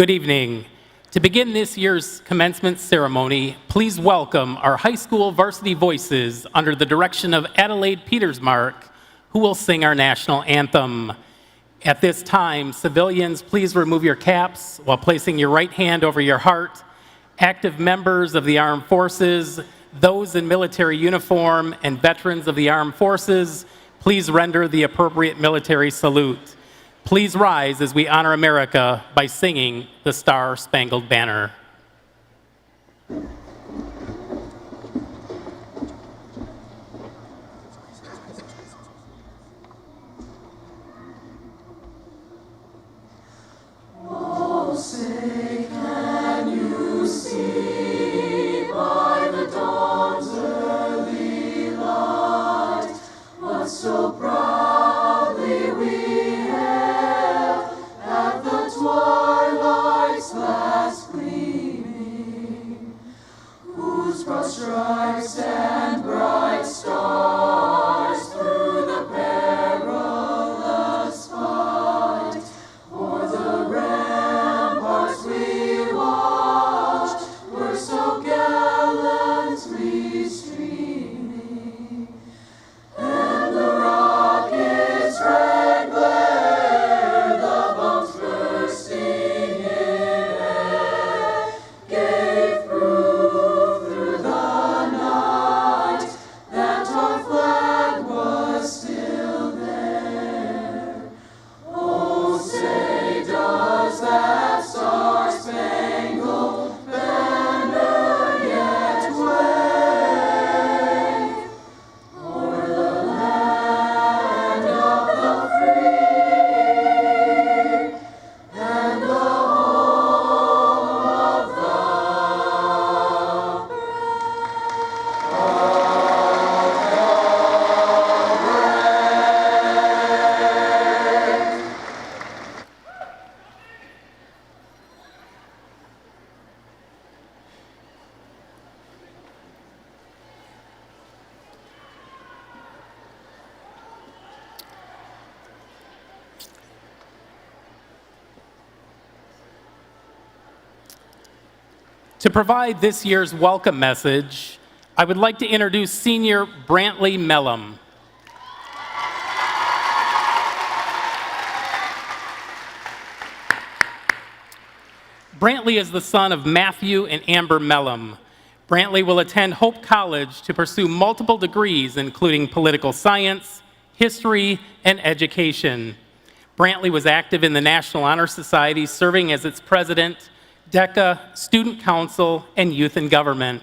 Good evening. To begin this year's commencement ceremony, please welcome our high school varsity voices under the direction of Adelaide Petersmark, who will sing our national anthem. At this time, civilians, please remove your caps while placing your right hand over your heart. Active members of the armed forces, those in military uniform, and veterans of the armed forces, please render the appropriate military salute. Please rise as we honor America by singing the Star-Spangled Banner. Oh, say, can you see by the dawn's early light what so proudly we hailed at the twilight's last gleaming, whose broad stripes and bright stars through the perilous fight o'er the ramparts we watched were so gallantly streaming, and the rocket's red glare, the bombs bursting in air, gave proof through the night that our flag was still there. Oh, say, does that star-spangled banner yet wave o'er the land of the free and the home of the To provide this year's welcome message, I would like to introduce senior Brantley Mellum. Brantley is the son of Matthew and Amber Mellum. Brantley will attend Hope College to pursue multiple degrees, including political science, history, and education. Brantley was active in the National Honor Society, serving as its president, DECA, Student Council, and Youth in Government.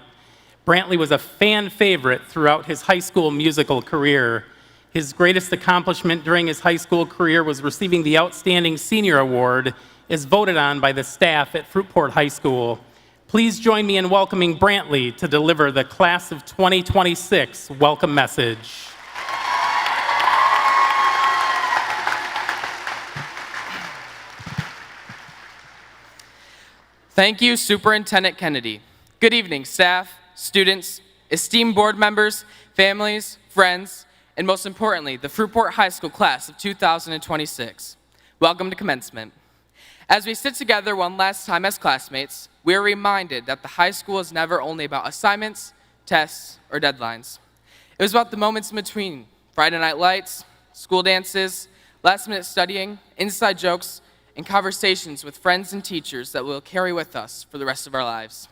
Brantley was a fan favorite throughout his high school musical career. His greatest accomplishment during his high school career was receiving the Outstanding Senior Award, as voted on by the staff at Fruitport High School. Please join me in welcoming Brantley to deliver the Class of 2026 welcome message. Thank you, Superintendent Kennedy. Good evening, staff, students, esteemed board members, families, friends, and most importantly, the Fruitport High School Class of 2026. Welcome to Commencement. As we sit together one last time as classmates, we are reminded that the high school is never only about assignments, tests, or deadlines. It was about the moments in between, Friday night lights, school dances, last-minute studying, inside jokes, and conversations with friends and teachers that we'll carry with us for the rest of our lives.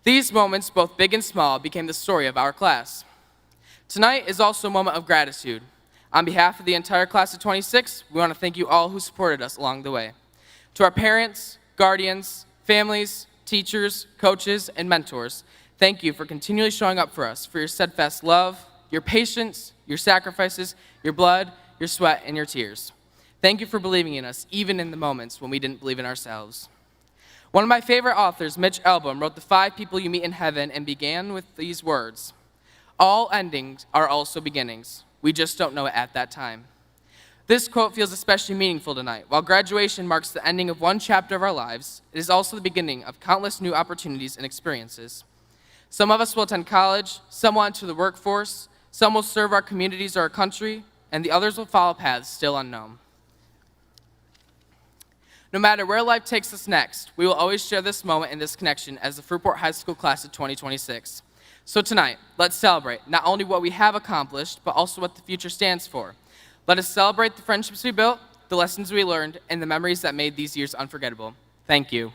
These moments, both big and small, became the story of our class. Tonight is also a moment of gratitude. On behalf of the entire class of 26, we want to thank you all who supported us along the way. To our parents, guardians, families, teachers, coaches, and mentors, thank you for continually showing up for us, for your steadfast love, your patience, your sacrifices, your blood, your sweat, and your tears. Thank you for believing in us, even in the moments when we didn't believe in ourselves. One of my favorite authors, Mitch Albom, wrote The 5 People You Meet in Heaven and began with these words: "All endings are also beginnings. We just don't know it at that time." This quote feels especially meaningful tonight. While graduation marks the ending of one chapter of our lives, it is also the beginning of countless new opportunities and experiences. Some of us will attend college, some will enter the workforce, some will serve our communities or our country, and the others will follow paths still unknown. No matter where life takes us next, we will always share this moment and this connection as the Fruitport High School class of 2026. So tonight, let's celebrate not only what we have accomplished, but also what the future stands for. Let us celebrate the friendships we built, the lessons we learned, and the memories that made these years unforgettable. Thank you.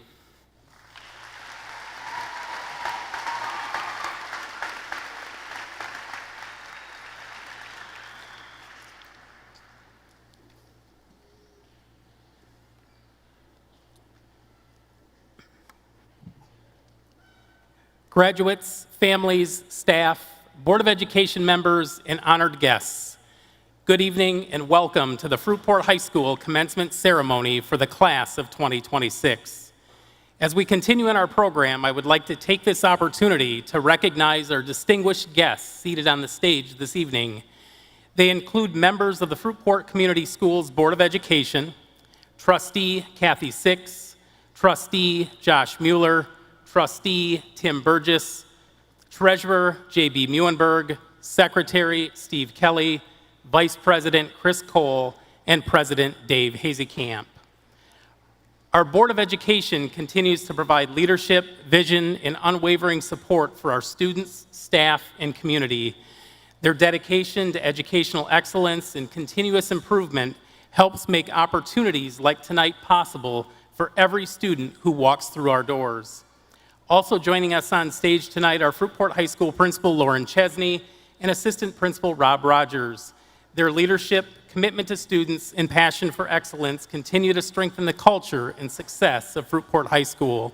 Graduates, families, staff, Board of Education members, and honored guests, good evening and welcome to the Fruitport High School commencement ceremony for the class of 2026. As we continue in our program, I would like to take this opportunity to recognize our distinguished guests seated on the stage this evening. They include members of the Fruitport Community Schools Board of Education, Trustee Kathy Six, Trustee Josh Mueller, Trustee Tim Burgess, Treasurer J.B. Muenberg, Secretary Steve Kelly, Vice President Chris Cole, and President Dave Hazekamp. Our Board of Education continues to provide leadership, vision, and unwavering support for our students, staff, and community. Their dedication to educational excellence and continuous improvement helps make opportunities like tonight possible for every student who walks through our doors. Also joining us on stage tonight are Fruitport High School Principal Lauren Chesney and Assistant Principal Rob Rogers. Their leadership, commitment to students, and passion for excellence continue to strengthen the culture and success of Fruitport High School.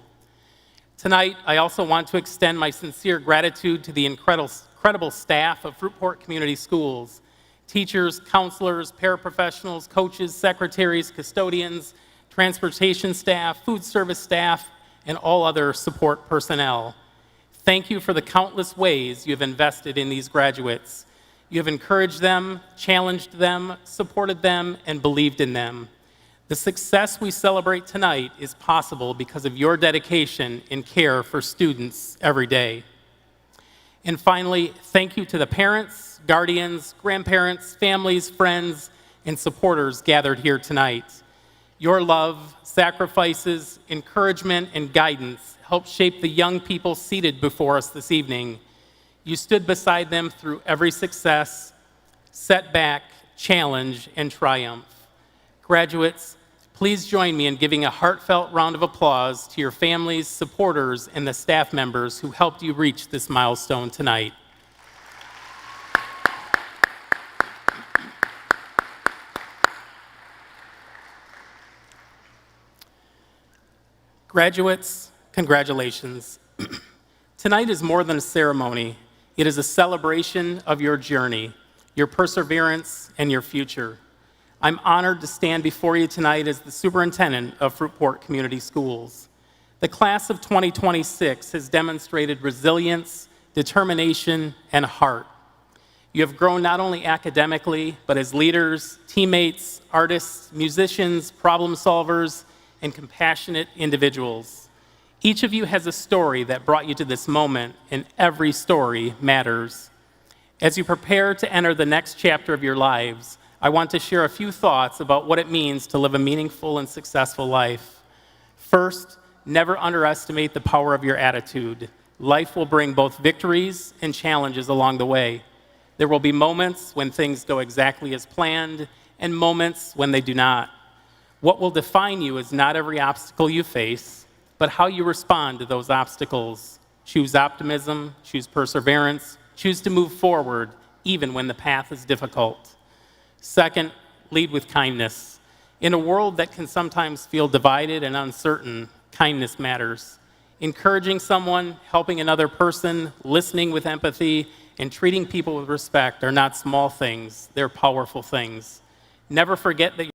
Tonight, I also want to extend my sincere gratitude to the incredible staff of Fruitport Community Schools, teachers, counselors, paraprofessionals, coaches, secretaries, custodians, transportation staff, food service staff, and all other support personnel. Thank you for the countless ways you have invested in these graduates. You have encouraged them, challenged them, supported them, and believed in them. The success we celebrate tonight is possible because of your dedication and care for students every day. And finally, thank you to the parents, guardians, grandparents, families, friends, and supporters gathered here tonight. Your love, sacrifices, encouragement, and guidance helped shape the young people seated before us this evening. You stood beside them through every success, setback, challenge, and triumph. Graduates, please join me in giving a heartfelt round of applause to your families, supporters, and the staff members who helped you reach this milestone tonight. Graduates, congratulations. Tonight is more than a ceremony. It is a celebration of your journey, your perseverance, and your future. I'm honored to stand before you tonight as the superintendent of Fruitport Community Schools. The class of 2026 has demonstrated resilience, determination, and heart. You have grown not only academically, but as leaders, teammates, artists, musicians, problem solvers, and compassionate individuals. Each of you has a story that brought you to this moment, and every story matters. As you prepare to enter the next chapter of your lives, I want to share a few thoughts about what it means to live a meaningful and successful life. First, never underestimate the power of your attitude. Life will bring both victories and challenges along the way. There will be moments when things go exactly as planned, and moments when they do not. What will define you is not every obstacle you face, but how you respond to those obstacles. Choose optimism, choose perseverance, choose to move forward, even when the path is difficult. Second, lead with kindness. In a world that can sometimes feel divided and uncertain, kindness matters. Encouraging someone, helping another person, listening with empathy, and treating people with respect are not small things, they're powerful things. Never forget that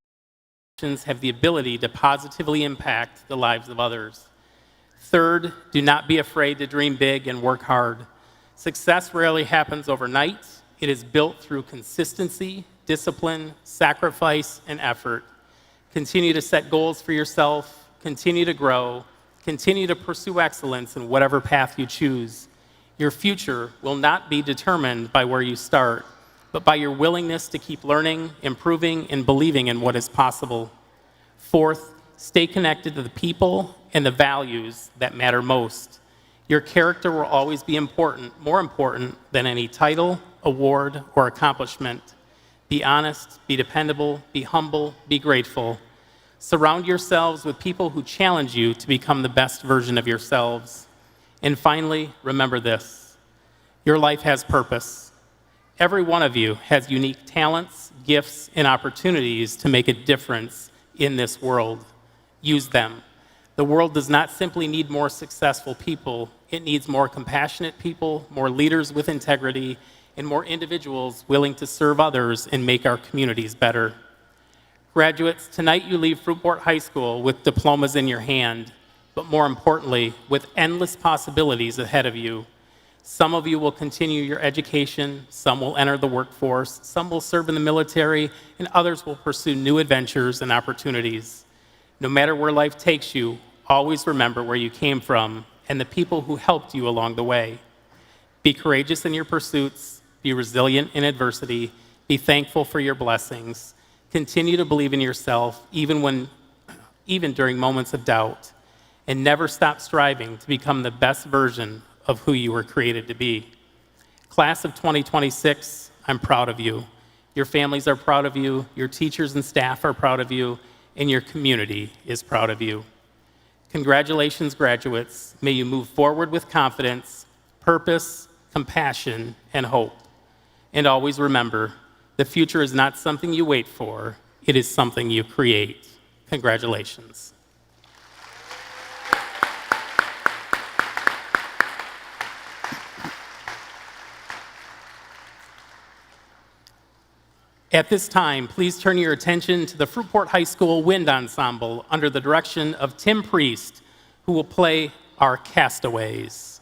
have the ability to positively impact the lives of others. Third, do not be afraid to dream big and work hard. Success rarely happens overnight. It is built through consistency, discipline, sacrifice, and effort. Continue to set goals for yourself, continue to grow, continue to pursue excellence in whatever path you choose. Your future will not be determined by where you start, but by your willingness to keep learning, improving, and believing in what is possible. Fourth, stay connected to the people and the values that matter most. Your character will always be important, more important than any title, award, or accomplishment. Be honest, be dependable, be humble, be grateful. Surround yourselves with people who challenge you to become the best version of yourselves. And finally, remember this: your life has purpose. Every one of you has unique talents, gifts, and opportunities to make a difference in this world. Use them. The world does not simply need more successful people, it needs more compassionate people, more leaders with integrity, and more individuals willing to serve others and make our communities better. Graduates, tonight you leave Fruitport High School with diplomas in your hand, but more importantly, with endless possibilities ahead of you. Some of you will continue your education, some will enter the workforce, some will serve in the military, and others will pursue new adventures and opportunities. No matter where life takes you, always remember where you came from and the people who helped you along the way. Be courageous in your pursuits, be resilient in adversity, be thankful for your blessings. Continue to believe in yourself even during moments of doubt, and never stop striving to become the best version of who you were created to be. Class of 2026, I'm proud of you. Your families are proud of you, your teachers and staff are proud of you, and your community is proud of you. Congratulations, graduates. May you move forward with confidence, purpose, compassion, and hope. And always remember, the future is not something you wait for, it is something you create. Congratulations. At this time, please turn your attention to the Fruitport High School Wind Ensemble under the direction of Tim Priest, who will play our Castaways.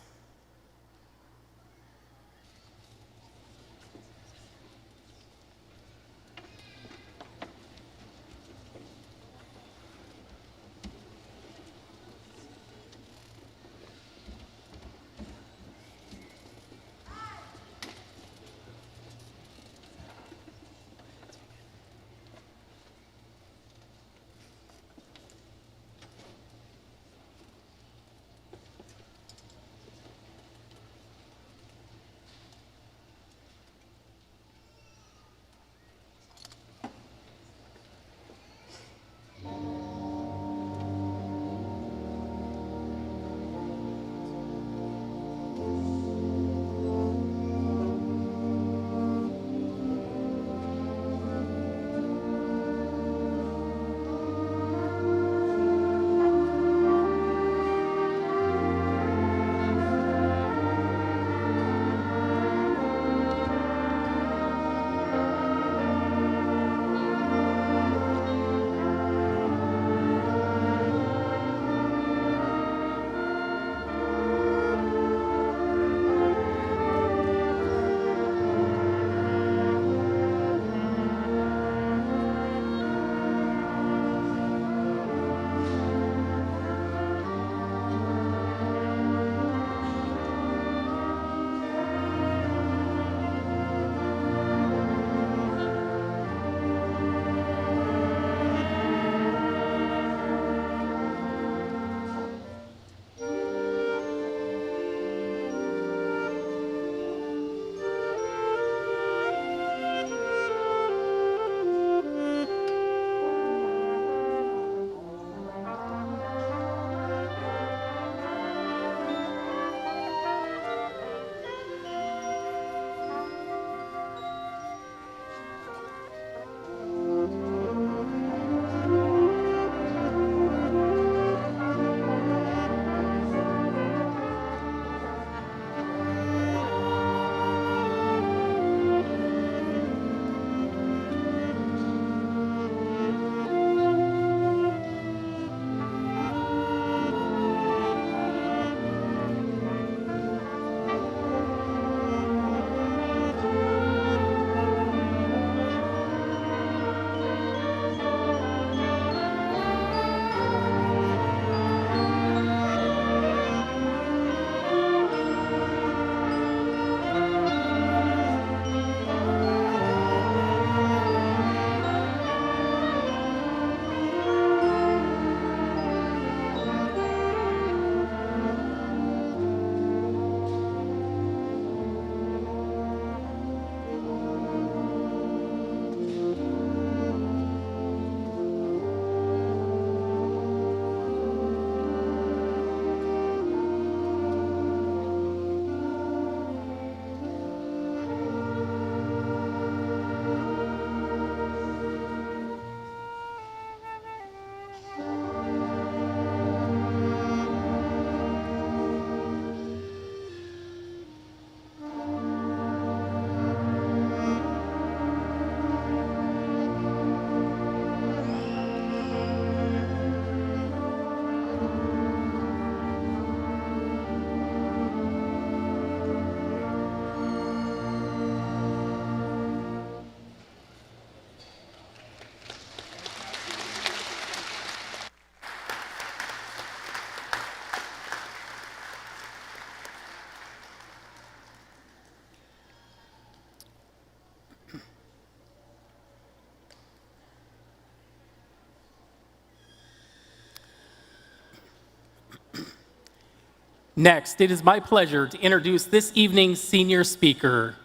Next, it is my pleasure to introduce this evening's senior speaker,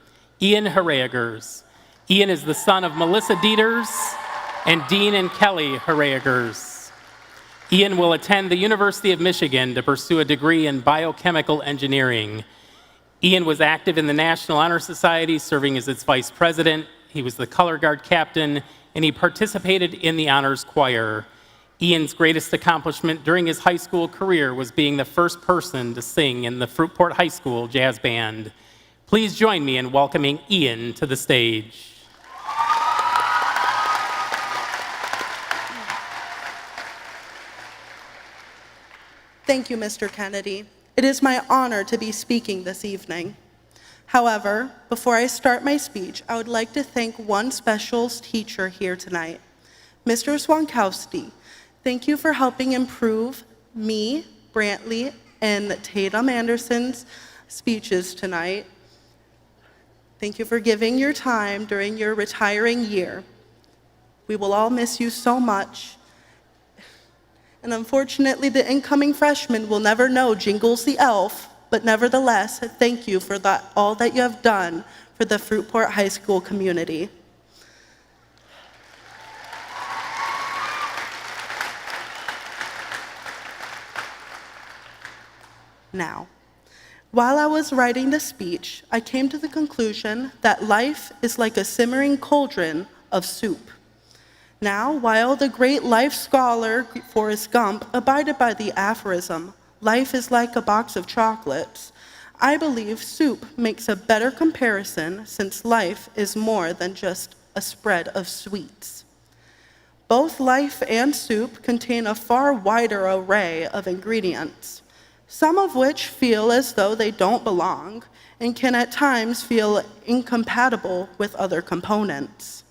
Ian Harreagers. Ian is the son of Melissa Dieters and Dean and Kelly Harreagers. Ian will attend the University of Michigan to pursue a degree in biochemical engineering. Ian was active in the National Honor Society, serving as its vice president. He was the color guard captain, and he participated in the honors choir. Ian's greatest accomplishment during his high school career was being the first person to sing in the Fruitport High School Jazz Band. Please join me in welcoming Ian to the stage. Thank you, Mr. Kennedy. It is my honor to be speaking this evening. However, before I start my speech, I would like to thank one special teacher here tonight, Mr. Swankowski. Thank you for helping improve me, Brantley, and Tatum Anderson's speeches tonight. Thank you for giving your time during your retiring year. We will all miss you so much. And unfortunately, the incoming freshmen will never know Jingles the Elf, but nevertheless, thank you for all that you have done for the Fruitport High School community. Now, while I was writing the speech, I came to the conclusion that life is like a simmering cauldron of soup. Now, while the great life scholar Forrest Gump abided by the aphorism, life is like a box of chocolates, I believe soup makes a better comparison since life is more than just a spread of sweets. Both life and soup contain a far wider array of ingredients, some of which feel as though they don't belong and can at times feel incompatible with other components.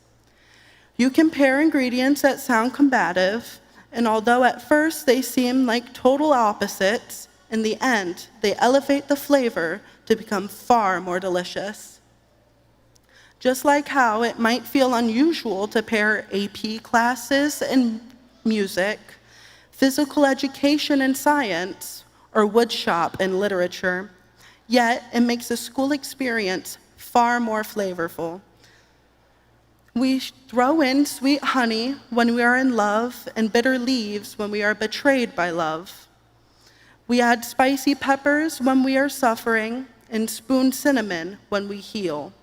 You compare ingredients that sound combative, and although at first they seem like total opposites, in the end, they elevate the flavor to become far more delicious. Just like how it might feel unusual to pair AP classes and music, physical education and science, or woodshop and literature, yet it makes the school experience far more flavorful. We throw in sweet honey when we are in love and bitter leaves when we are betrayed by love. We add spicy peppers when we are suffering and spoon cinnamon when we heal.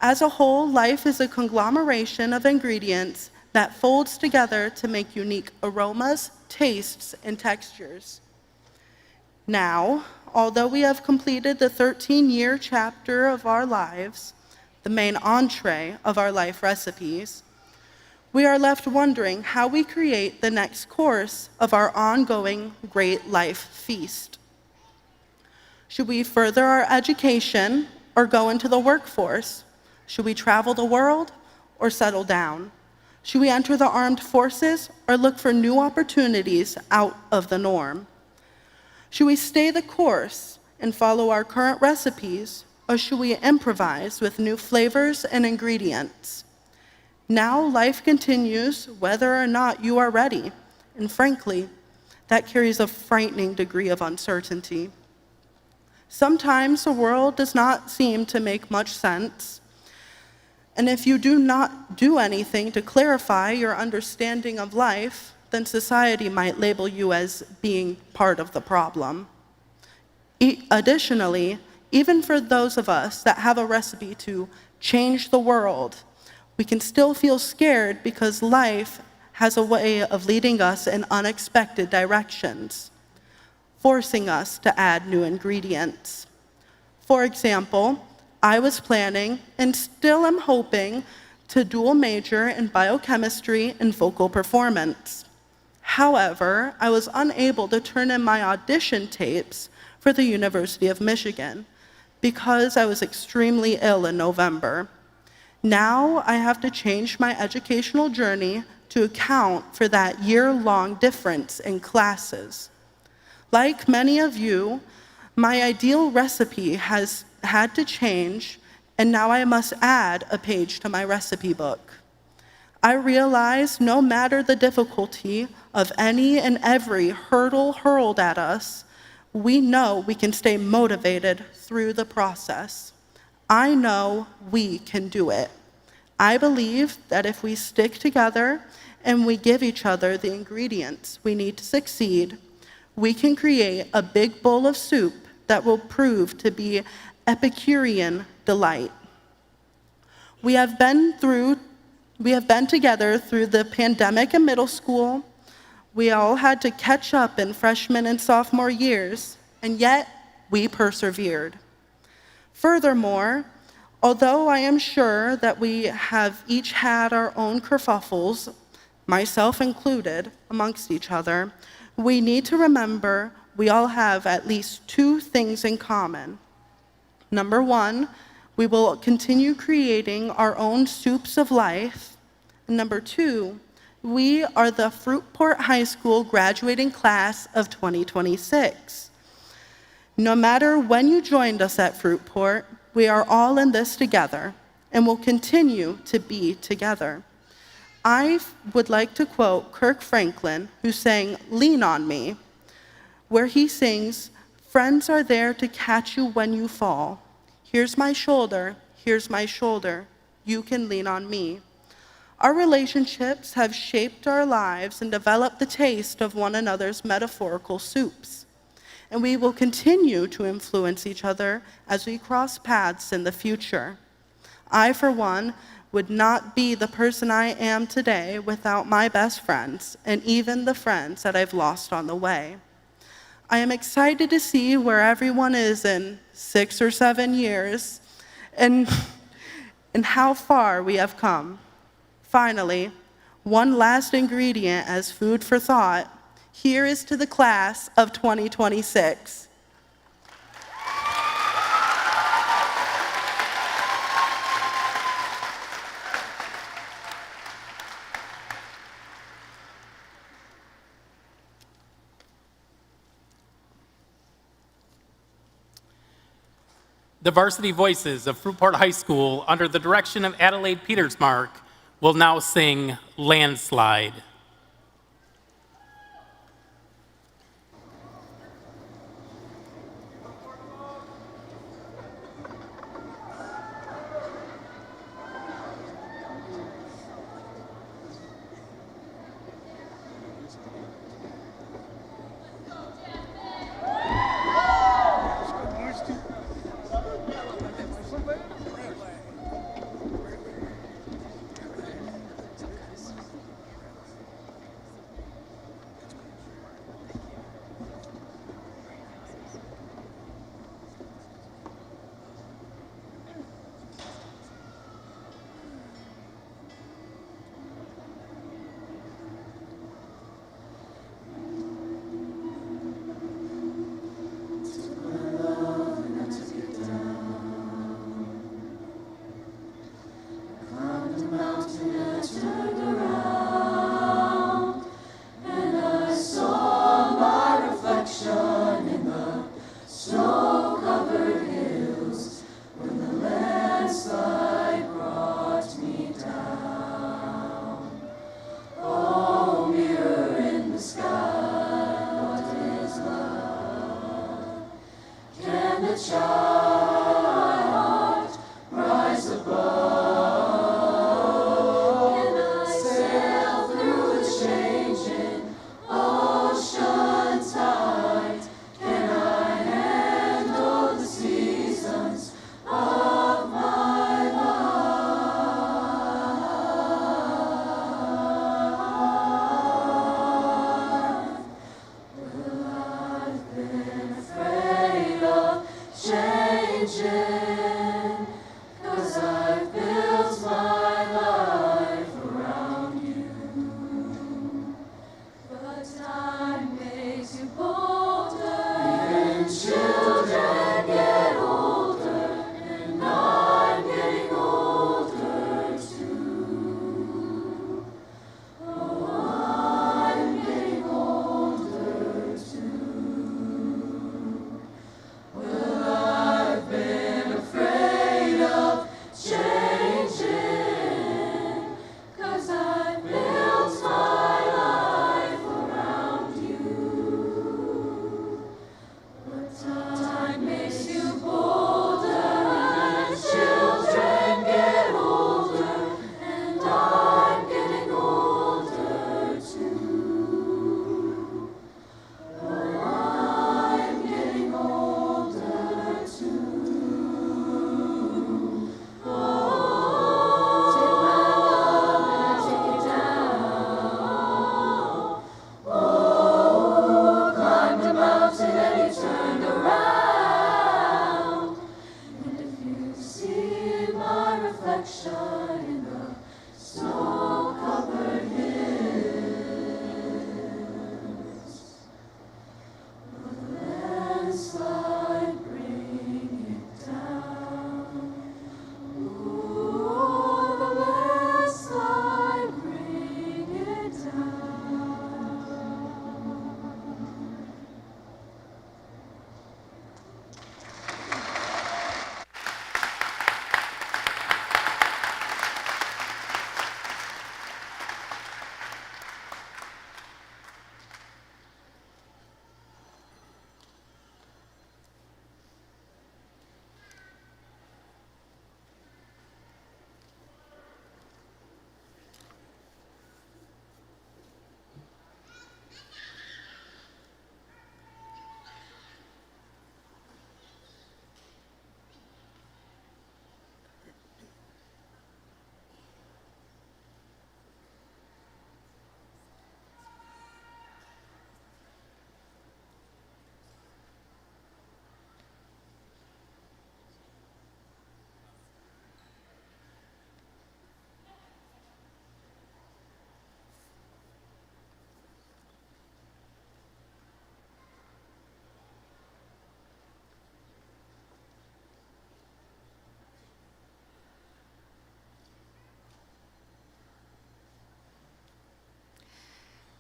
As a whole, life is a conglomeration of ingredients that folds together to make unique aromas, tastes, and textures. Now, although we have completed the 13-year chapter of our lives, the main entree of our life recipes, we are left wondering how we create the next course of our ongoing great life feast. Should we further our education or go into the workforce? Should we travel the world or settle down? Should we enter the armed forces or look for new opportunities out of the norm? Should we stay the course and follow our current recipes, or should we improvise with new flavors and ingredients? Now life continues whether or not you are ready, and frankly, that carries a frightening degree of uncertainty. Sometimes the world does not seem to make much sense, and if you do not do anything to clarify your understanding of life, then society might label you as being part of the problem. Additionally, even for those of us that have a recipe to change the world, we can still feel scared because life has a way of leading us in unexpected directions, forcing us to add new ingredients. For example, I was planning, and still am hoping, to dual major in biochemistry and vocal performance. However, I was unable to turn in my audition tapes for the University of Michigan because I was extremely ill in November. Now I have to change my educational journey to account for that year-long difference in classes. Like many of you, my ideal recipe has had to change, and now I must add a page to my recipe book. I realize no matter the difficulty of any and every hurdle hurled at us, we know we can stay motivated through the process. I know we can do it. I believe that if we stick together and we give each other the ingredients we need to succeed, we can create a big bowl of soup that will prove to be Epicurean delight. We have been together through the pandemic in middle school. We all had to catch up in freshman and sophomore years, and yet we persevered. Furthermore, although I am sure that we have each had our own kerfuffles, myself included, amongst each other, we need to remember we all have at least two things in common. Number one, we will continue creating our own soups of life. And number two, we are the Fruitport High School graduating class of 2026. No matter when you joined us at Fruitport, we are all in this together and will continue to be together. I would like to quote Kirk Franklin, who sang "Lean on Me," where he sings, "Friends are there to catch you when you fall. Here's my shoulder, you can lean on me." Our relationships have shaped our lives and developed the taste of one another's metaphorical soups. And we will continue to influence each other as we cross paths in the future. I, for one, would not be the person I am today without my best friends and even the friends that I've lost on the way. I am excited to see where everyone is in 6 or 7 years and how far we have come. Finally, one last ingredient as food for thought. Here is to the class of 2026. The varsity voices of Fruitport High School, under the direction of Adelaide Petersmark, will now sing "Landslide." Change.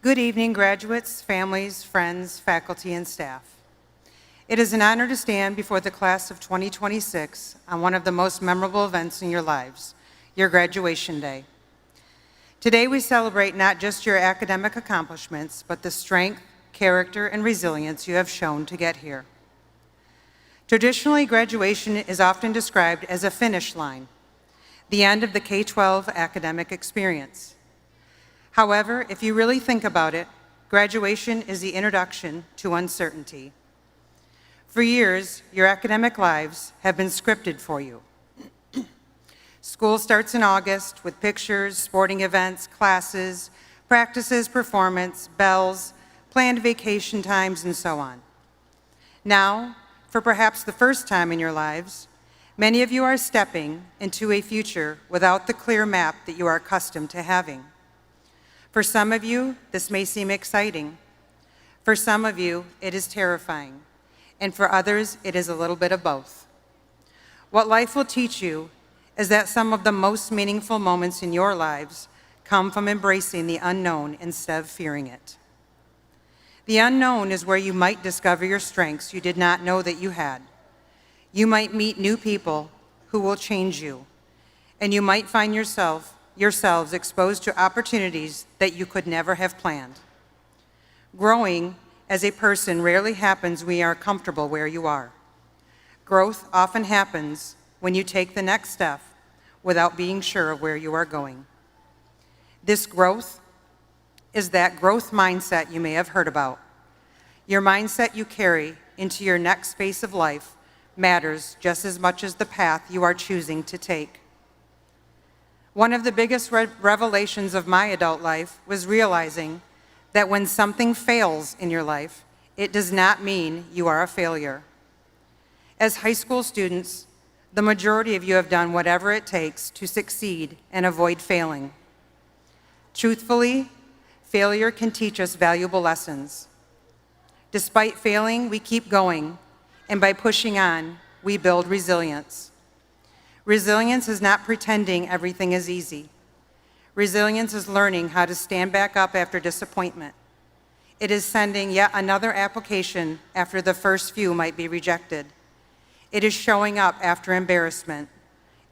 Good evening, graduates, families, friends, faculty, and staff. It is an honor to stand before the class of 2026 on one of the most memorable events in your lives, your graduation day. Today, we celebrate not just your academic accomplishments, but the strength, character, and resilience you have shown to get here. Traditionally, graduation is often described as a finish line, the end of the K-12 academic experience. However, if you really think about it, graduation is the introduction to uncertainty. For years, your academic lives have been scripted for you. School starts in August with pictures, sporting events, classes, practices, performance, bells, planned vacation times, and so on. Now, for perhaps the first time in your lives, many of you are stepping into a future without the clear map that you are accustomed to having. For some of you, this may seem exciting. For some of you, it is terrifying. And for others, it is a little bit of both. What life will teach you is that some of the most meaningful moments in your lives come from embracing the unknown instead of fearing it. The unknown is where you might discover your strengths you did not know that you had. You might meet new people who will change you, and you might find yourselves exposed to opportunities that you could never have planned. Growing as a person rarely happens when you are comfortable where you are. Growth often happens when you take the next step without being sure of where you are going. This growth is that growth mindset you may have heard about. Your mindset you carry into your next phase of life matters just as much as the path you are choosing to take. One of the biggest revelations of my adult life was realizing that when something fails in your life, it does not mean you are a failure. As high school students, the majority of you have done whatever it takes to succeed and avoid failing. Truthfully, failure can teach us valuable lessons. Despite failing, we keep going, and by pushing on, we build resilience. Resilience is not pretending everything is easy. Resilience is learning how to stand back up after disappointment. It is sending yet another application after the first few might be rejected. It is showing up after embarrassment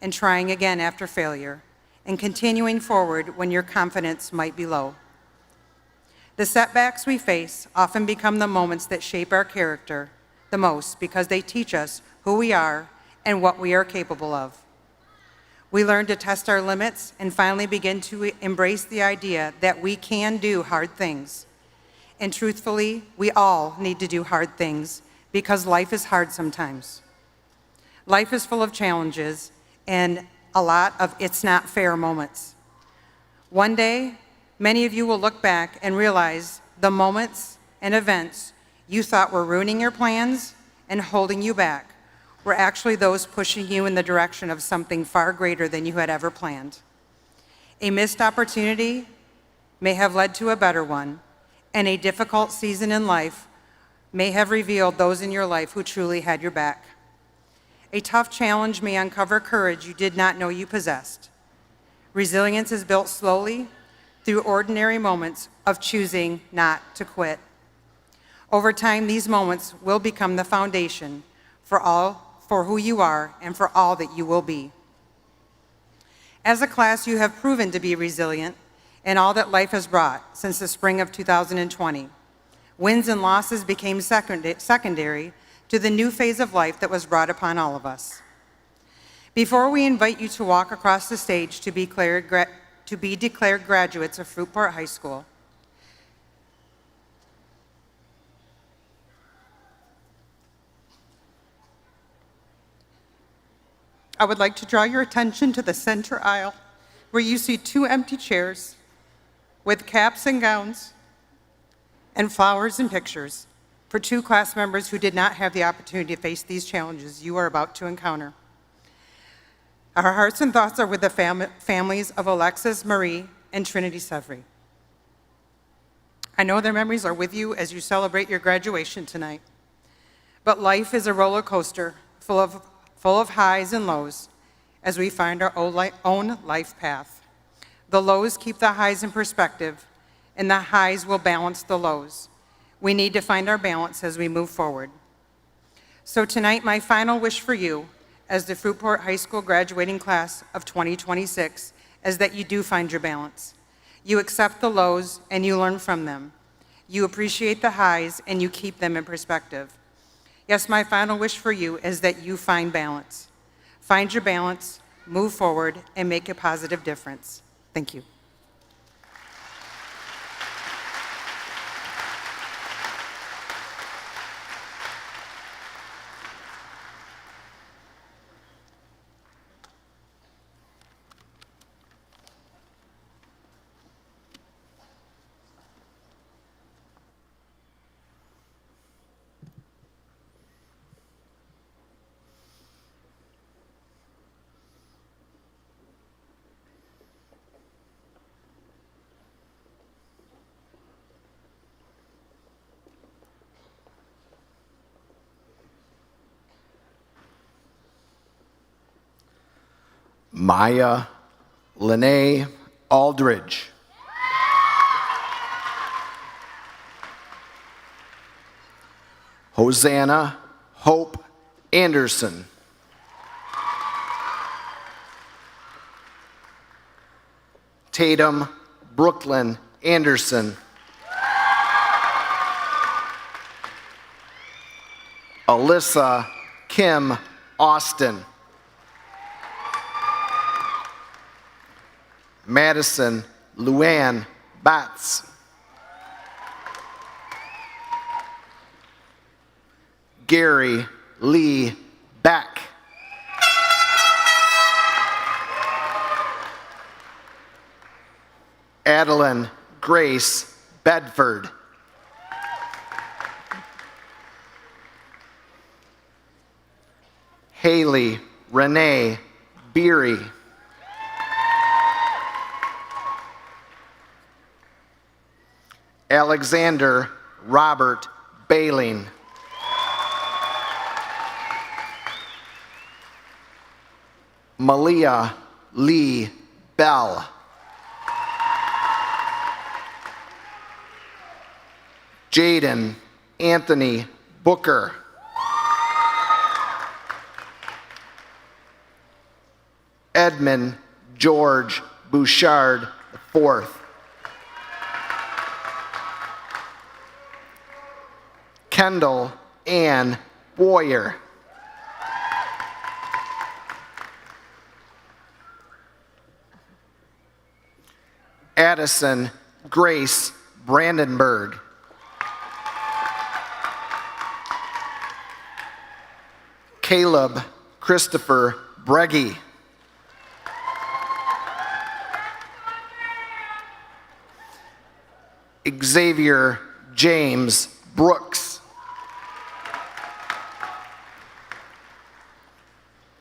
and trying again after failure and continuing forward when your confidence might be low. The setbacks we face often become the moments that shape our character the most because they teach us who we are and what we are capable of. We learn to test our limits and finally begin to embrace the idea that we can do hard things. And truthfully, we all need to do hard things because life is hard sometimes. Life is full of challenges and a lot of it's not fair moments. One day, many of you will look back and realize the moments and events you thought were ruining your plans and holding you back were actually those pushing you in the direction of something far greater than you had ever planned. A missed opportunity may have led to a better one, and a difficult season in life may have revealed those in your life who truly had your back. A tough challenge may uncover courage you did not know you possessed. Resilience is built slowly through ordinary moments of choosing not to quit. Over time, these moments will become the foundation for who you are and for all that you will be. As a class, you have proven to be resilient in all that life has brought since the spring of 2020. Wins and losses became secondary to the new phase of life that was brought upon all of us. Before we invite you to walk across the stage to be declared graduates of Fruitport High School, I would like to draw your attention to the center aisle where you see two empty chairs with caps and gowns and flowers and pictures for two class members who did not have the opportunity to face these challenges you are about to encounter. Our hearts and thoughts are with the families of Alexis, Marie, and Trinity Severy. I know their memories are with you as you celebrate your graduation tonight. But life is a roller coaster full of highs and lows as we find our own life path. The lows keep the highs in perspective, and the highs will balance the lows. We need to find our balance as we move forward. So tonight, my final wish for you, as the Fruitport High School graduating class of 2026, is that you do find your balance. You accept the lows and you learn from them. You appreciate the highs and you keep them in perspective. Yes, my final wish for you is that you find balance. Find your balance, move forward, and make a positive difference. Thank you. Maya Lene Aldridge. Hosanna Hope Anderson. Tatum Brooklyn Anderson. Alyssa Kim Austin. Madison Luann Batts. Gary Lee Beck. Adeline Grace Bedford. Haley Renee Beery. Alexander Robert Bailing. Malia Lee Bell. Jaden Anthony Booker. Edmund George Bouchard IV. Kendall Ann Boyer. Addison Grace Brandenburg. Caleb Christopher Breggy. Xavier James Brooks.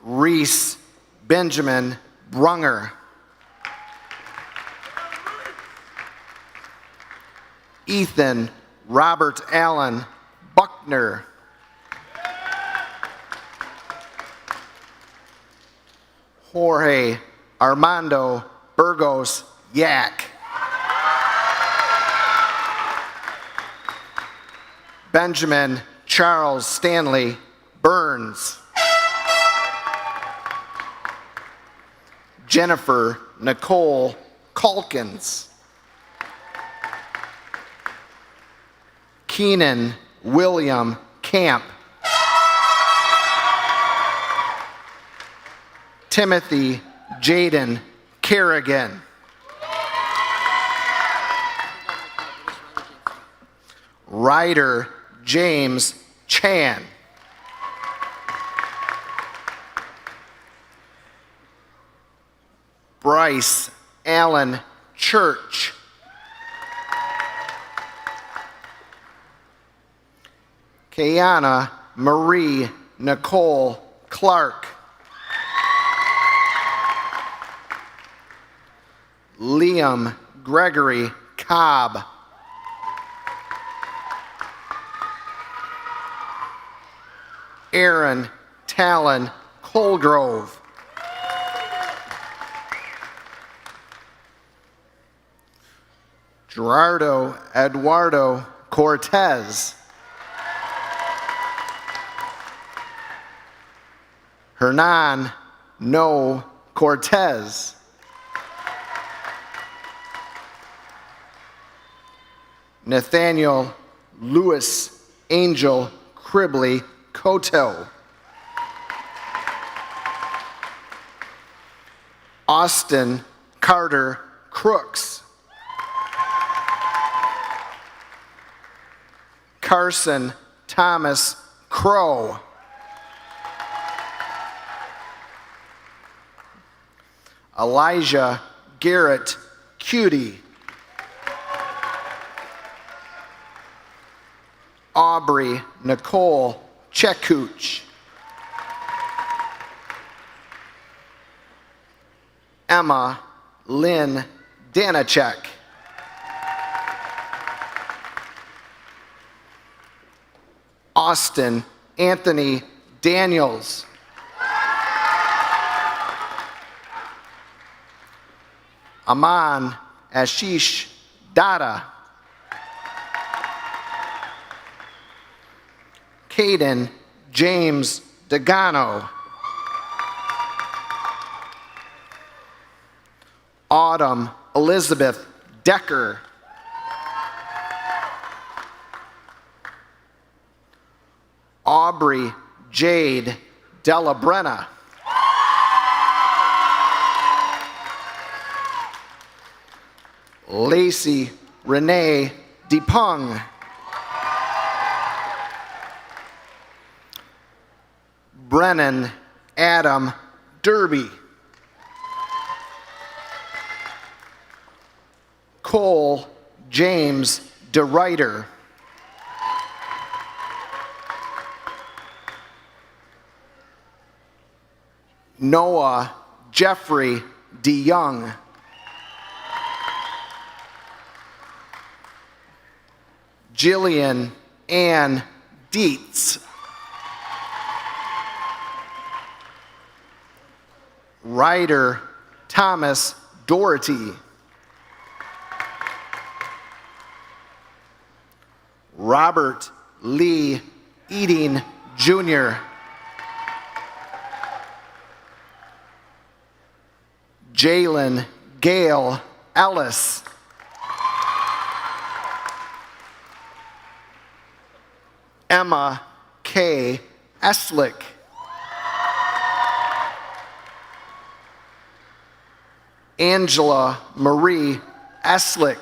Reese Benjamin Brunger. Ethan Robert Allen Buckner. Jorge Armando Burgos Yak. Benjamin Charles Stanley Burns. Jennifer Nicole Calkins. Keenan William Camp. Timothy Jaden Kerrigan. Ryder James Chan. Bryce Allen Church. Kayana Marie Nicole Clark. Liam Gregory Cobb. Aaron Talon Colgrove. Gerardo Eduardo Cortez. Hernan No Cortez. Nathaniel Lewis Angel Cribley Coto. Austin Carter Crooks. Carson Thomas Crow. Elijah Garrett Cutie. Aubrey Nicole Chekuch. Emma Lynn Danachek. Austin Anthony Daniels. Aman Ashish Dada. Caden James Degano. Autumn Elizabeth Decker. Aubrey Jade Delabrenna. Lacey Renee DePung. Brennan Adam Derby. Cole James DeRuyter. Noah Jeffrey DeYoung. Jillian Ann Dietz. Ryder Thomas Doherty. Robert Lee Eating Jr. Jalen Gale Ellis. Emma K. Eslick. Angela Marie Eslick.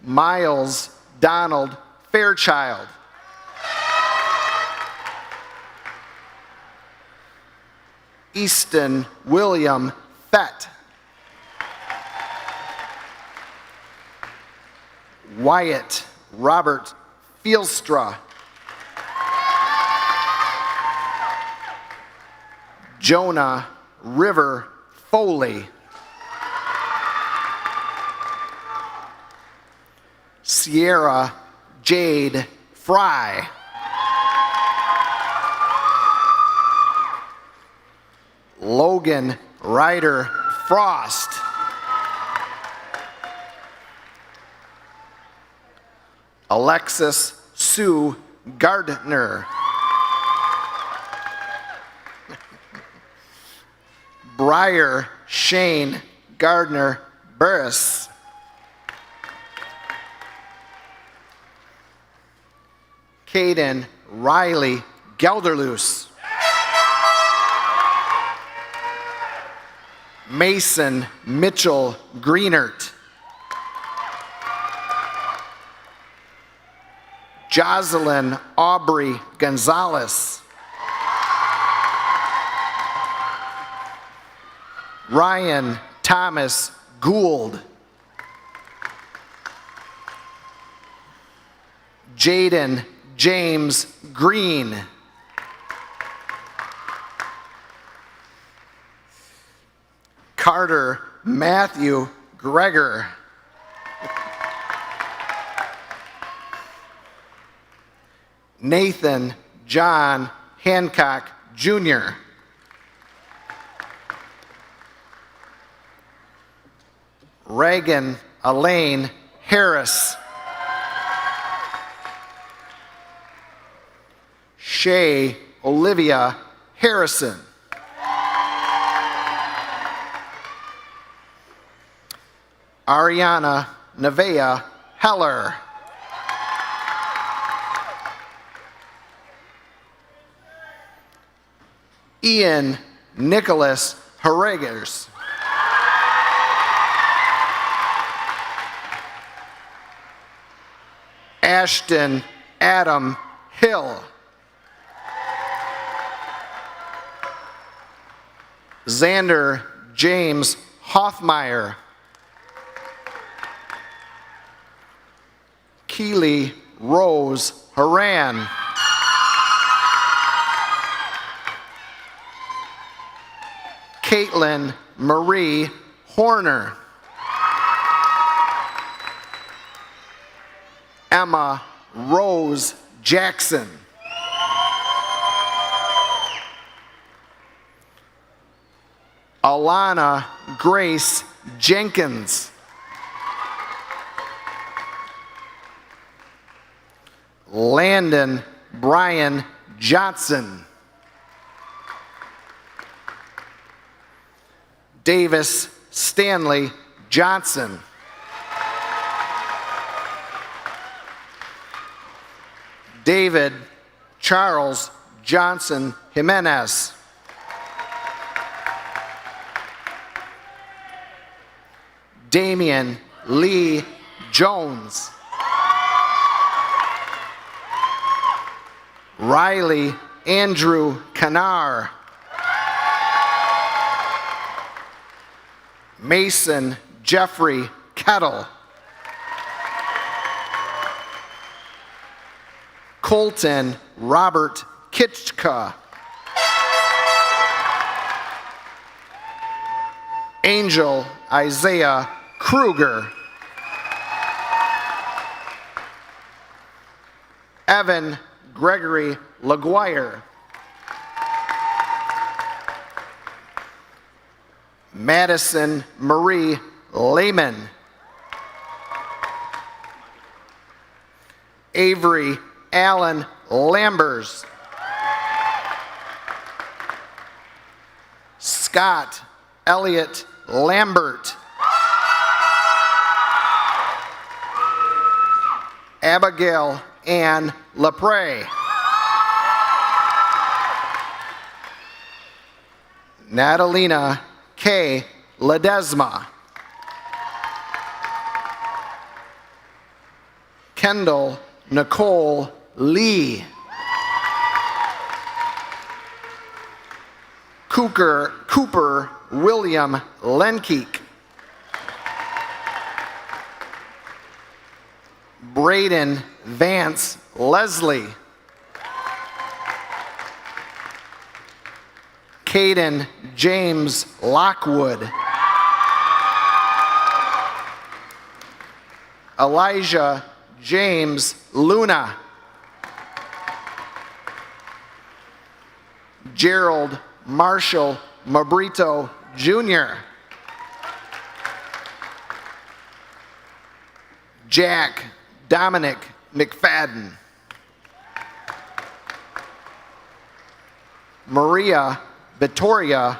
Miles Donald Fairchild. Easton William Fett. Wyatt Robert Fielstra. Jonah River Foley. Sierra Jade Fry. Logan Ryder Frost. Alexis Sue Gardner. Briar Shane Gardner Burris. Caden Riley Gelderloos. Mason Mitchell Greenert. Jocelyn Aubrey Gonzalez. Ryan Thomas Gould. Jaden James Green. Carter Matthew Gregor. Nathan John Hancock, Jr. Reagan Elaine Harris. Shay Olivia Harrison. Ariana Nevea Heller. Ian Nicholas Harregers. Ashton Adam Hill. Xander James Hoffmeyer. Keely Rose Haran. Caitlin Marie Horner. Emma Rose Jackson. Alana Grace Jenkins. Landon Brian Johnson. Davis Stanley Johnson. David Charles Johnson Jimenez. Damian Lee Jones. Riley Andrew Canar. Mason Jeffrey Kettle. Colton Robert Kitchka. Angel Isaiah Kruger. Evan Gregory LaGuire. Madison Marie Lehman. Avery Allen Lambers. Scott Elliott Lambert. Abigail Ann LaPrey. Natalina K. Ledesma. Kendall Nicole Lee. Cooper William Lenkeek. Braden Vance Leslie. Caden James Lockwood. Elijah James Luna. Gerald Marshall Mabrito Jr. Jack Dominic McFadden. Maria Vittoria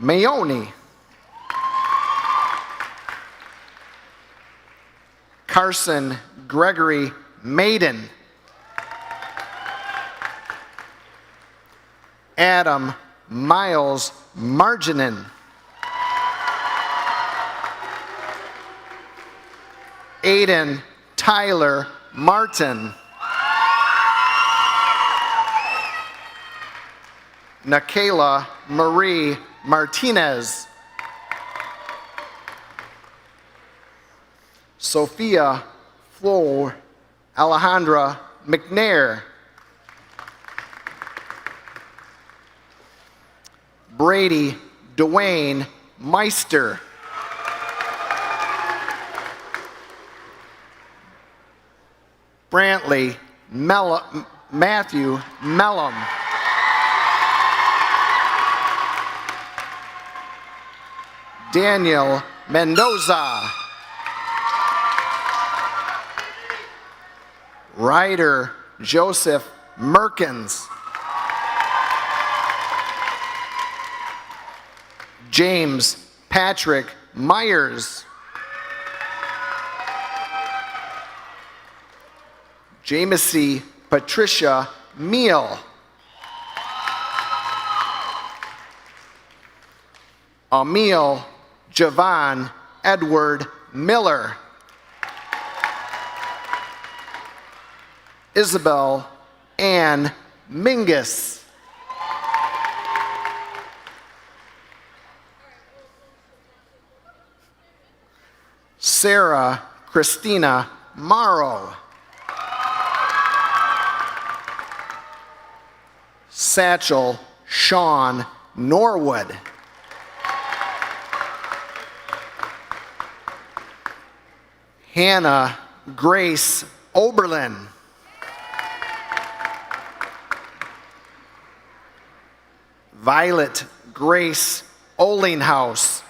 Mayoni. Carson Gregory Maiden. Adam Miles Marginin. Aiden Tyler Martin. Nakayla Marie Martinez. Sophia Flor Alejandra McNair. Brady Dwayne Meister. Brantley Matthew Mellum. Daniel Mendoza. Ryder Joseph Merkins. James Patrick Myers. Jamesy Patricia Meal. Emil Javon Edward Miller. Isabel Ann Mingus. Sarah Christina Morrow. Satchel Sean Norwood. Hannah Grace Oberlin. Violet Grace Olinghouse.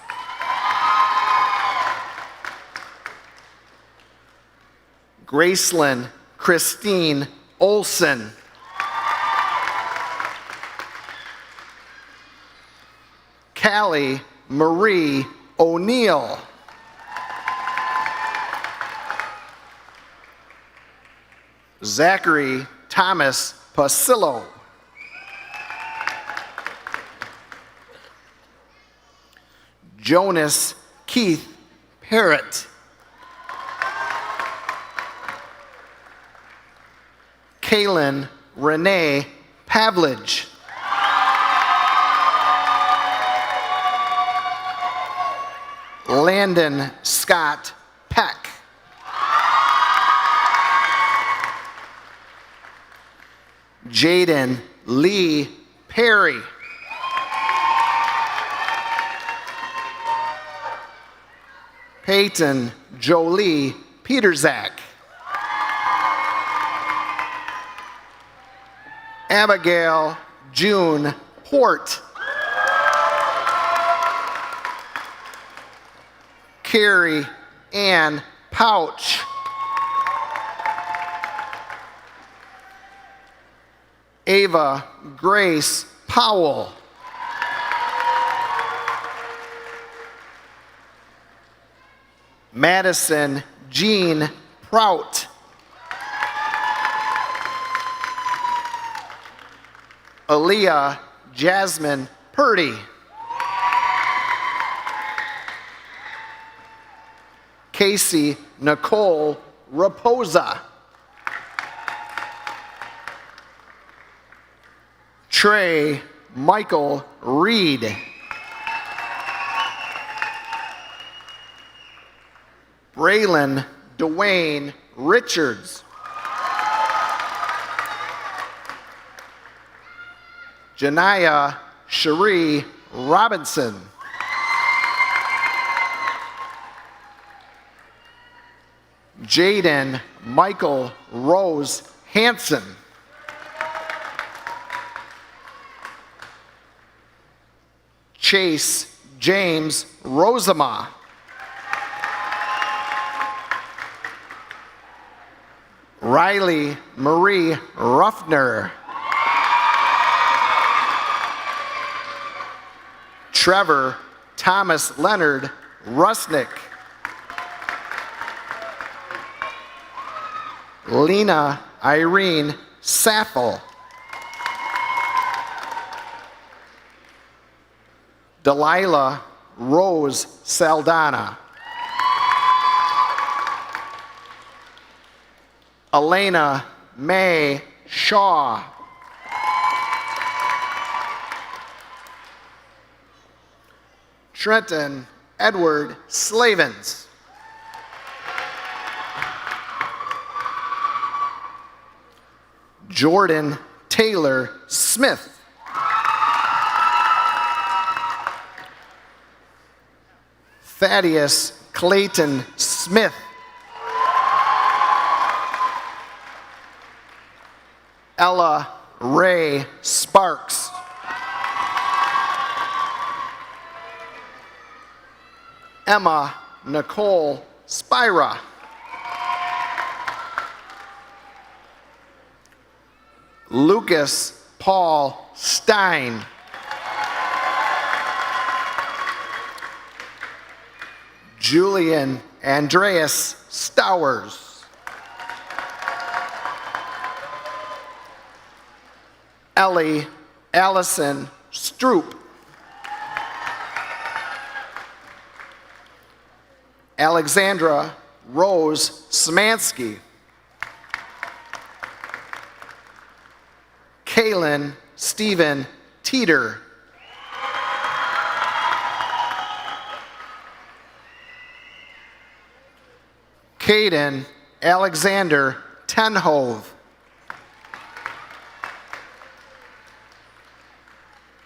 Gracelyn Christine Olson. Callie Marie O'Neill. Zachary Thomas Pasillo. Jonas Keith Parrott. Kaylin Renee Pavlich. Landon Scott Peck. Jaden Lee Perry. Peyton Jolie Peterzak. Abigail June Port. Carrie Ann Pouch. Ava Grace Powell. Madison Jean Prout. Aaliyah Jasmine Purdy. Casey Nicole Raposa. Trey Michael Reed. Braylon Dwayne Richards. Janiyah Cherie Robinson. Jaden Michael Rose Hanson. Chase James Rosema. Riley Marie Ruffner. Trevor Thomas Leonard Rusnick. Lena Irene Saffel. Delilah Rose Saldana. Elena Mae Shaw. Trenton Edward Slavens. Jordan Taylor Smith. Thaddeus Clayton Smith. Ella Ray Sparks. Emma Nicole Spira. Lucas Paul Stein. Julian Andreas Stowers. Ellie Allison Stroop. Alexandra Rose Smansky. Kaylin Stephen Teeter. Caden Alexander Tenhove.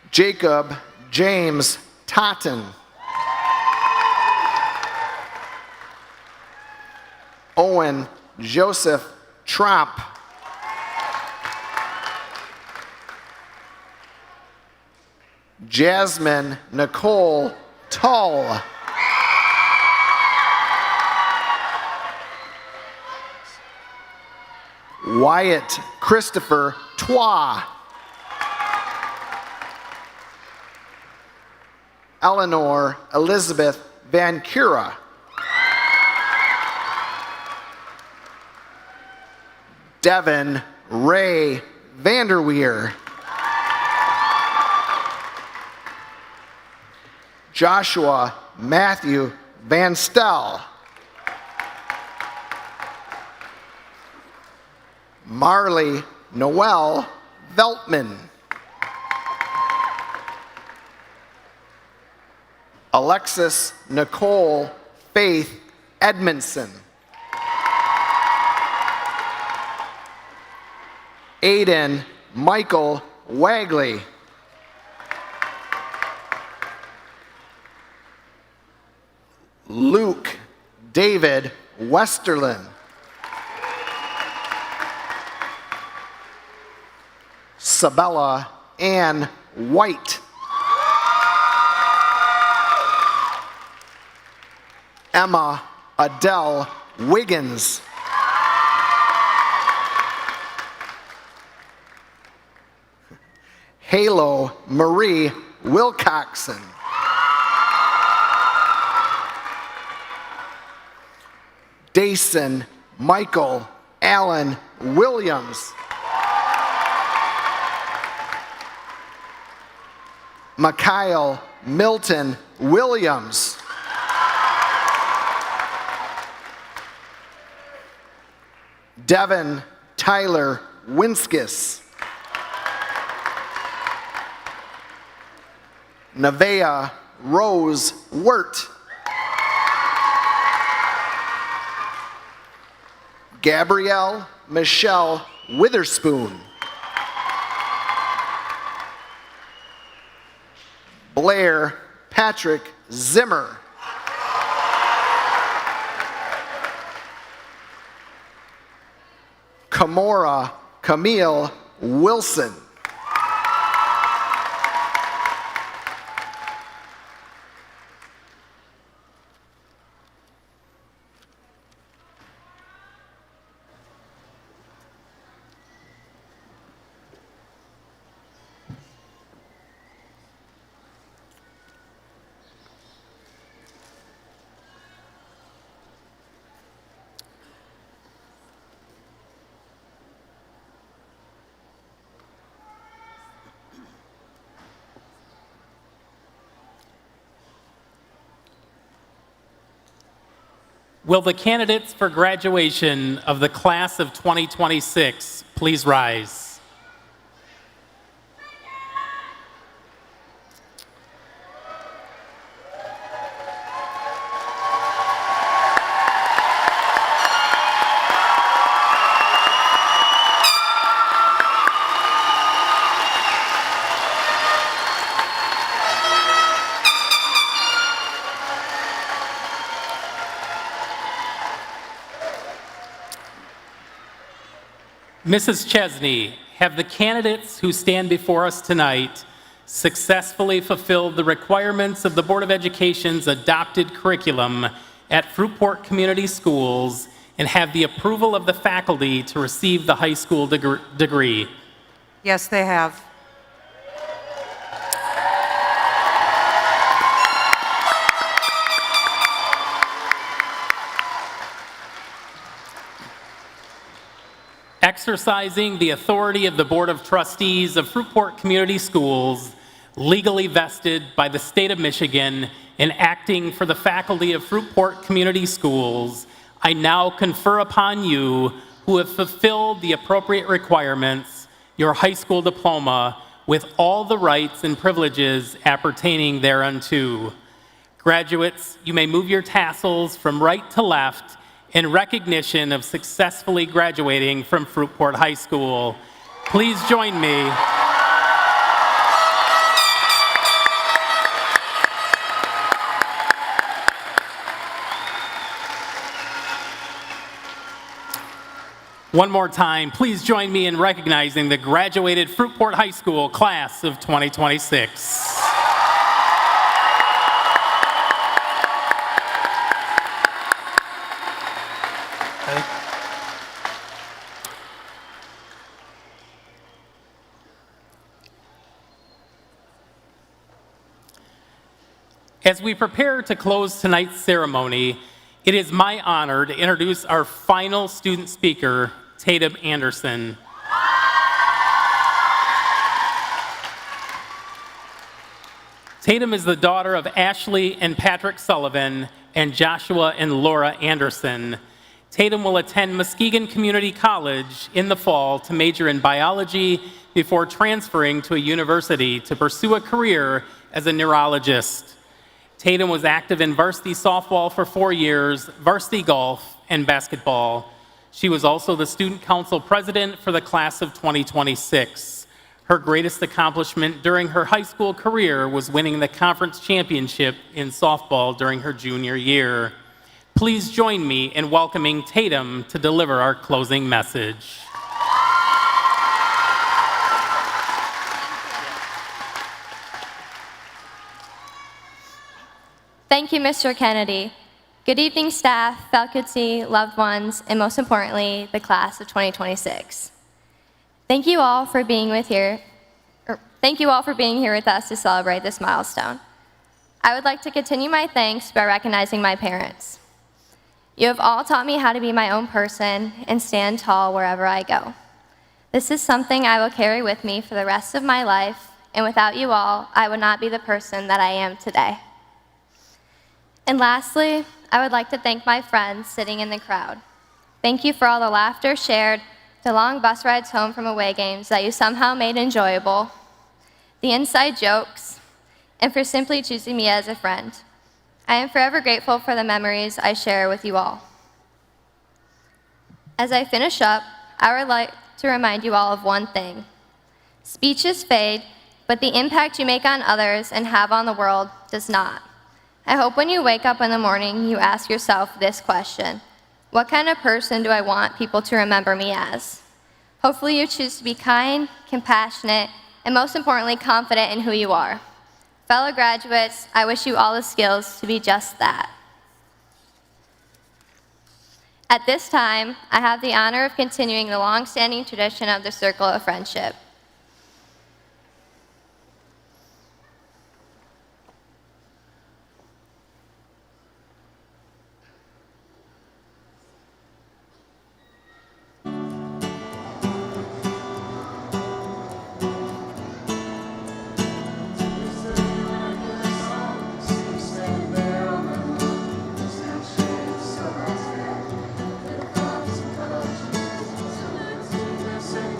Jacob James Totten. Owen Joseph Tromp. Jasmine Nicole Tull. Wyatt Christopher Twa. Eleanor Elizabeth Van Cura. Devin Ray Vanderweer. Joshua Matthew Van Stel. Marley Noel Veltman. Alexis Nicole Faith Edmondson. Aiden Michael Wagley. Luke David Westerlin. Sabella Ann White. Emma Adele Wiggins. Halo Marie Wilcoxon. Dason Michael Allen Williams. Mikhail Milton Williams. Devin Tyler Winskis. Nevaeh Rose Wirt. Gabrielle Michelle Witherspoon. Blair Patrick Zimmer. Kamora Camille Wilson. Will the candidates for graduation of the class of 2026 please rise? Mrs. Chesney, have the candidates who stand before us tonight successfully fulfilled the requirements of the Board of Education's adopted curriculum at Fruitport Community Schools and have the approval of the faculty to receive the high school degree? Yes, they have. Exercising the authority of the Board of Trustees of Fruitport Community Schools, legally vested by the state of Michigan and acting for the faculty of Fruitport Community Schools, I now confer upon you, who have fulfilled the appropriate requirements, your high school diploma with all the rights and privileges appertaining thereunto. Graduates, you may move your tassels from right to left in recognition of successfully graduating from Fruitport High School. Please join me. One more time, please join me in recognizing the graduated Fruitport High School class of 2026. As we prepare to close tonight's ceremony, it is my honor to introduce our final student speaker, Tatum Anderson. Tatum is the daughter of Ashley and Patrick Sullivan and Joshua and Laura Anderson. Tatum will attend Muskegon Community College in the fall to major in biology before transferring to a university to pursue a career as a neurologist. Tatum was active in varsity softball for 4 years, varsity golf, and basketball. She was also the student council president for the class of 2026. Her greatest accomplishment during her high school career was winning the conference championship in softball during her junior year. Please join me in welcoming Tatum to deliver our closing message. Thank you, Mr. Kennedy. Good evening, staff, faculty, loved ones, and most importantly, the class of 2026. Thank you all for being here with us to celebrate this milestone. I would like to continue my thanks by recognizing my parents. You have all taught me how to be my own person and stand tall wherever I go. This is something I will carry with me for the rest of my life, and without you all, I would not be the person that I am today. And lastly, I would like to thank my friends sitting in the crowd. Thank you for all the laughter shared, the long bus rides home from away games that you somehow made enjoyable, the inside jokes, and for simply choosing me as a friend. I am forever grateful for the memories I share with you all. As I finish up, I would like to remind you all of one thing. Speeches fade, but the impact you make on others and have on the world does not. I hope when you wake up in the morning, you ask yourself this question: what kind of person do I want people to remember me as? Hopefully you choose to be kind, compassionate, and most importantly, confident in who you are. Fellow graduates, I wish you all the skills to be just that. At this time, I have the honor of continuing the long-standing tradition of the Circle of Friendship.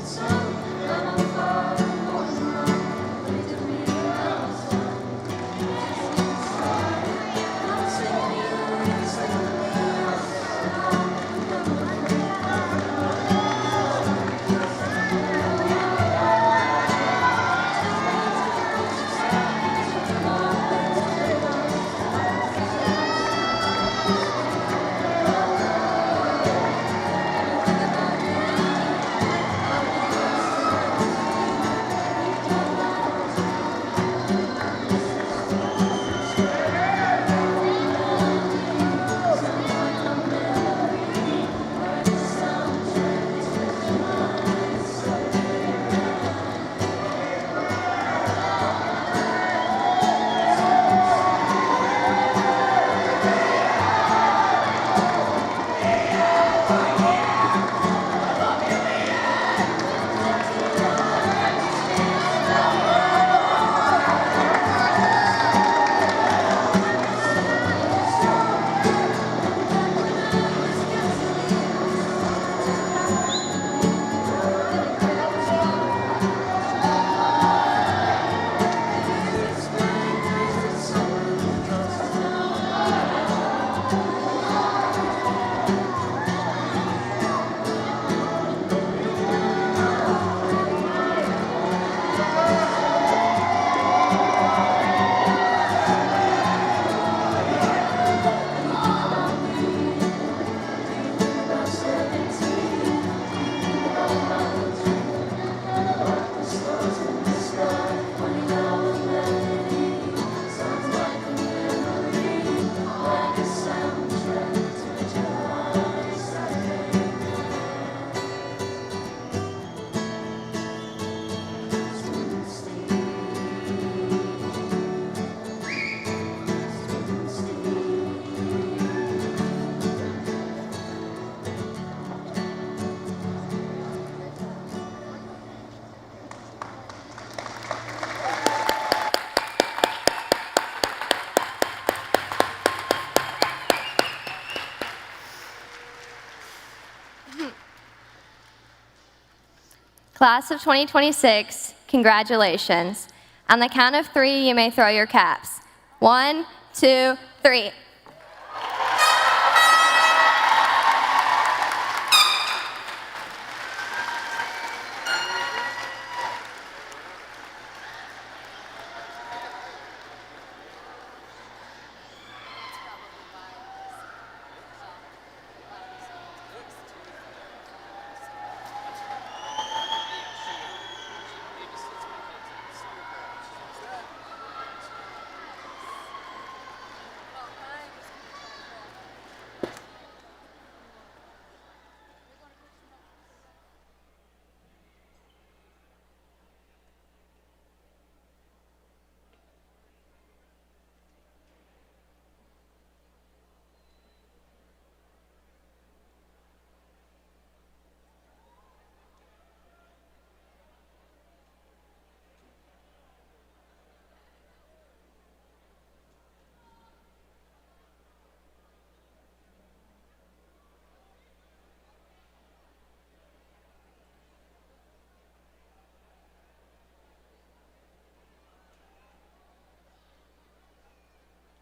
Sun, Class of 2026, congratulations. On the count of 3, you may throw your caps. 1, 2, 3.